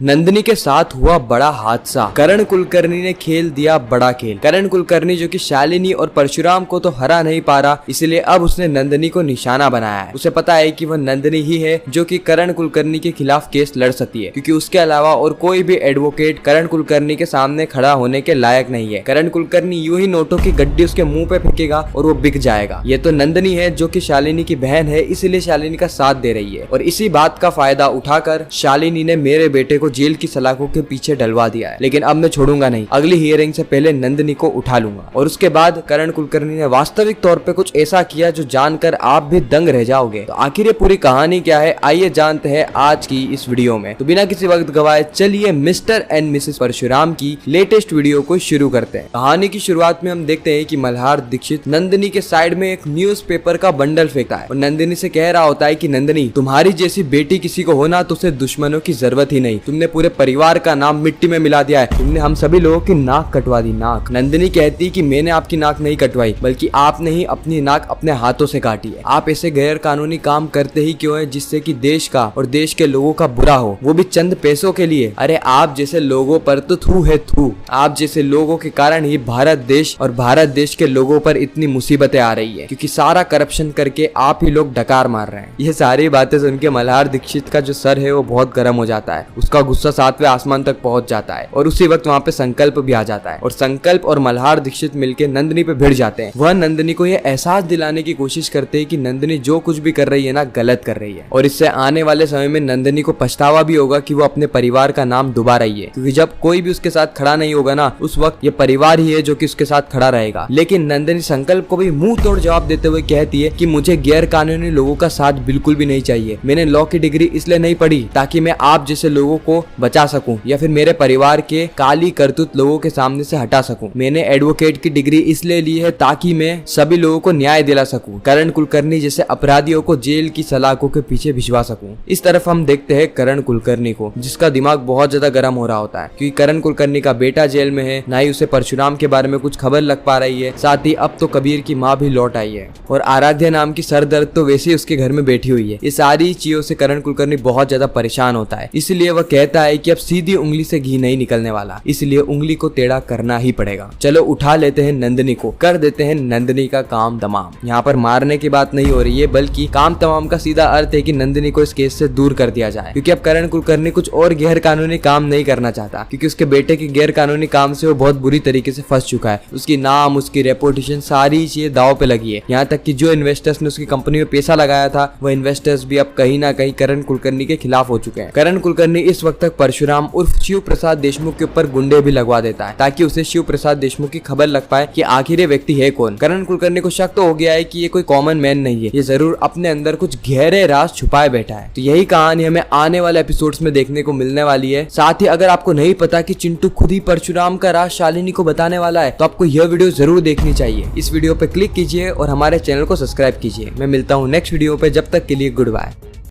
नंदिनी के साथ हुआ बड़ा हादसा। करण कुलकर्णी ने खेल दिया बड़ा खेल। करण कुलकर्णी जो कि शालिनी और परशुराम को तो हरा नहीं पा रहा, इसलिए अब उसने नंदिनी को निशाना बनाया है। उसे पता है कि वह नंदिनी ही है जो कि करण कुलकर्णी के खिलाफ केस लड़ सकती है, क्योंकि उसके अलावा और कोई भी एडवोकेट करण कुलकर्णी के सामने खड़ा होने के लायक नहीं है। करण कुलकर्णी यूं ही नोटों की गड्डी उसके मुंह पे फेंकेगा और वो बिक जाएगा। ये तो नंदिनी है जो कि शालिनी की बहन है, इसीलिए शालिनी का साथ दे रही है। और इसी बात का फायदा उठाकर शालिनी ने मेरे बेटे को जेल की सलाखों के पीछे डलवा दिया है। लेकिन अब मैं छोड़ूंगा नहीं, अगली हियरिंग से पहले नंदिनी को उठा लूंगा। और उसके बाद करण कुलकर्णी ने वास्तविक तौर पे कुछ ऐसा किया जो जानकर आप भी दंग रह जाओगे। तो आखिर ये पूरी कहानी क्या है, आइए जानते हैं आज की इस वीडियो में। तो बिना किसी वक्त गवाए चलिए मिस्टर एंड मिसेस परशुराम की लेटेस्ट वीडियो को शुरू करते हैं। कहानी की शुरुआत में हम देखते हैं कि मल्हार दीक्षित नंदिनी के साइड में एक न्यूज़पेपर का बंडल फेंकता है और नंदिनी से कह रहा होता है कि नंदिनी, तुम्हारी जैसी बेटी किसी को होना तो उसे दुश्मनों की जरूरत ही नहीं। तुमने पूरे परिवार का नाम मिट्टी में मिला दिया है। तुमने हम सभी लोगों की नाक कटवा दी। नाक। नंदिनी कहती कि मैंने आपकी नाक नहीं कटवाई, बल्कि आपने ही अपनी नाक अपने हाथों से काटी है। आप ऐसे गैर कानूनी काम करते ही क्यों है जिससे कि देश का और देश के लोगों का बुरा हो, वो भी चंद पैसों के लिए। अरे आप जैसे लोगों पर तो थू है थू। आप जैसे लोगों के कारण ही भारत देश और भारत देश के लोगों पर इतनी मुसीबतें आ रही है, क्योंकि सारा करप्शन करके आप ही लोग डकार मार रहे हैं। ये सारी बातें सुन के मल्हार दीक्षित का जो सर है वो बहुत गर्म हो जाता है। उसका गुस्सा 7वें आसमान तक पहुंच जाता है और उसी वक्त वहाँ पे संकल्प भी आ जाता है। और संकल्प और मल्हार दीक्षित मिलके नंदिनी पे भिड़ जाते हैं। वह नंदिनी को यह एहसास दिलाने की कोशिश करते हैं कि नंदिनी जो कुछ भी कर रही है ना, गलत कर रही है। और इससे आने वाले समय में नंदिनी को पछतावा भी होगा कि वो अपने परिवार का नाम डुबा रही है, क्योंकि जब कोई भी उसके साथ खड़ा नहीं होगा ना, उस वक्त ये परिवार ही है जो कि उसके साथ खड़ा रहेगा। लेकिन नंदिनी संकल्प को भी मुंह तोड़ जवाब देते हुए कहती है कि मुझे गैर कानूनी लोगों का साथ बिल्कुल भी नहीं चाहिए। मैंने लॉ की डिग्री इसलिए नहीं पढ़ी ताकि मैं आप जैसे लोगों को बचा सकूं या फिर मेरे परिवार के काली करतूत लोगों के सामने से हटा सकूं। मैंने एडवोकेट की डिग्री इसलिए ली है ताकि मैं सभी लोगों को न्याय दिला सकूं, करण कुलकर्णी जैसे अपराधियों को जेल की सलाखों के पीछे भिजवा सकूं। इस तरफ हम देखते हैं करण कुलकर्णी को, जिसका दिमाग बहुत ज्यादा गर्म हो रहा होता है, क्योंकि करण कुलकर्णी का बेटा जेल में है, ना ही उसे परशुराम के बारे में कुछ खबर लग पा रही है। साथ ही अब तो कबीर की माँ भी लौट आई है और आराध्या नाम की सरदर्द तो वैसे ही उसके घर में बैठी हुई है। ये सारी चीजों से करण कुलकर्णी बहुत ज्यादा परेशान होता है। इसलिए वह कहता है कि अब सीधी उंगली से घी नहीं निकलने वाला, इसलिए उंगली को टेढ़ा करना ही पड़ेगा। चलो उठा लेते हैं नंदिनी को, कर देते हैं नंदिनी का काम तमाम। यहाँ पर मारने की बात नहीं हो रही है, बल्कि काम तमाम का सीधा अर्थ है कि नंदिनी को इस केस से दूर कर दिया जाए, क्योंकि अब करण कुलकर्णी कुछ और गैर कानूनी काम नहीं करना चाहता, क्योंकि उसके बेटे के गैर कानूनी काम से वो बहुत बुरी तरीके से फंस चुका है। उसकी नाम, उसकी रेपुटेशन, सारी चीजें दाव पे लगी है। यहाँ तक कि जो इन्वेस्टर्स ने उसकी कंपनी में पैसा लगाया था, वह इन्वेस्टर्स भी अब कहीं ना कहीं करण कुलकर्णी के खिलाफ हो चुके हैं। करण कुलकर्णी इस वक्त तक परशुराम उर्फ शिव प्रसाद देशमुख के ऊपर गुंडे भी लगवा देता है, ताकि उसे शिव प्रसाद देशमुख की खबर लग पाए कि आखिर ये व्यक्ति है कौन। करण कुलकर्णी को शक तो हो गया है कि ये कोई कॉमन मैन नहीं है, ये जरूर अपने अंदर कुछ गहरे राज छुपाए बैठा है। तो यही कहानी हमें आने वाले एपिसोड्स में देखने को मिलने वाली है। साथ ही अगर आपको नहीं पता कि चिंटू खुद ही परशुराम का राज शालिनी को बताने वाला है, तो आपको यह वीडियो जरूर देखनी चाहिए। इस वीडियो पे क्लिक कीजिए और हमारे चैनल को सब्सक्राइब कीजिए। मैं मिलता हूँ नेक्स्ट वीडियो पे, जब तक के लिए गुड बाय।